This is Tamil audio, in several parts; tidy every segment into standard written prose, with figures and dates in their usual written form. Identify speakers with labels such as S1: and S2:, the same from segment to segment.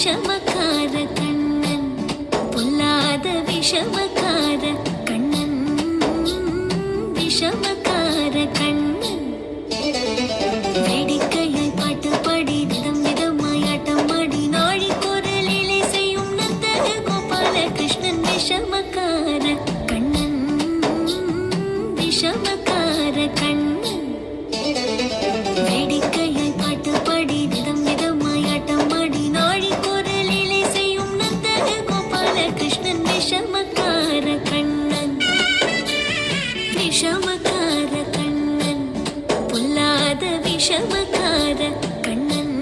S1: விஷமக்கார கண்ணன் பொல்லாத விஷமக்கார கண்ணன் விஷமக்கார கண்ணன் வேடிக்கையை பாட்டு பாடி விதம் விதமாய் ஆட்டம் ஆடி நாழி குரலிலே செய்யும் நந்த கோபால கிருஷ்ணன் விஷமக்கார கண்ணன் விஷமக்கார கண்ணன் வேடிக்கையை பாட்டு பாடி விதம் விதமாய் ஆட்டம் ஆடி நாழி குரலிலே செய்யும் நந்த கோபால கிருஷ்ணன் விஷமக்கார கண்ணன் விஷமக்கார கண்ணன் பொல்லாத விஷமக்கார கண்ணன்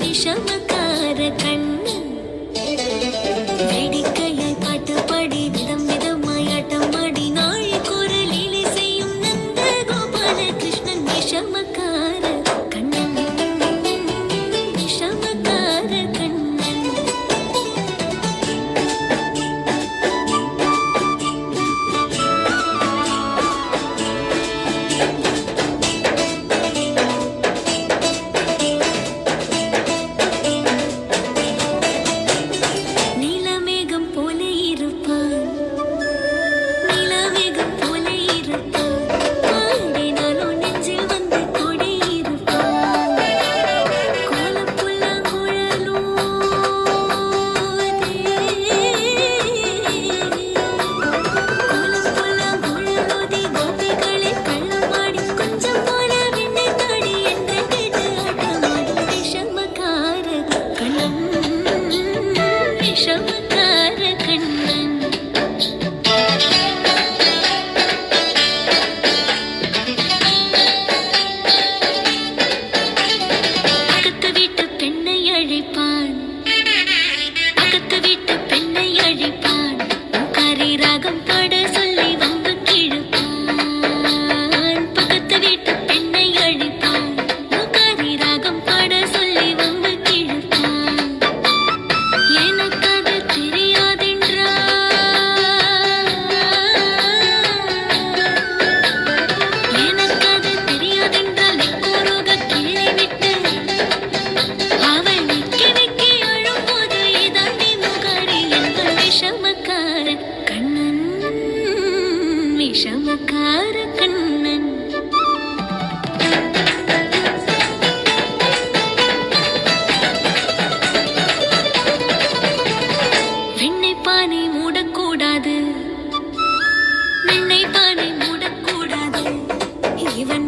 S1: விஷமக்கார கண்ணன் வேடிக்கையை பாட்டு பாடி விதம் விதமாய் ஆட்டம் ஆடி நாழி குரலிலே செய்யும் நந்த கோபால கிருஷ்ணன் விஷமக்கார கண்ணன் விஷமக்கார கண்ணன் நீலமேகம் போல இருப்பான் நீலமேகம் போல இருப்பான் பாடினாலும் நெஞ்சில் வந்து கொடி இருப்பான் கோலப்புல்லாங்குழலும் கோலப்புல்லாங்குழலோதி கோபிகளே கள்ளமாடி கொஞ்சம் போல விண்ணை தாடி என்று கேட்டு ஆட்டமாடும் விஷமக்கார கண்ணன் விஷமக்கார கண்ணன் பக்கத்து வீட்டு பெண்ணை அழைப்பான் பக்கத்து வீட்டு பெண்ணை அழைப்பான் கரி ராகம் பாட சொல்லி வம்பு கிழப்பான் பக்கத்து வீட்டு பெண்ணை அழைப்பான் கரி ராகம் பாட சொல்லி வம்பு கிழப்பான் எனக்கு அது தெரியாதென்றால் எப்போருக கிளை விட்டு அவள் நிக்கி நிக்கி அழும்போது இதாண்டி முகாரி எங்கள் விஷமக்கார கண்ணன் விஷமக்கார கண்ணன் வெண்ணை பானை மூடக்கூடாது வெண்ணை பானை மூடக்கூடாது இவன்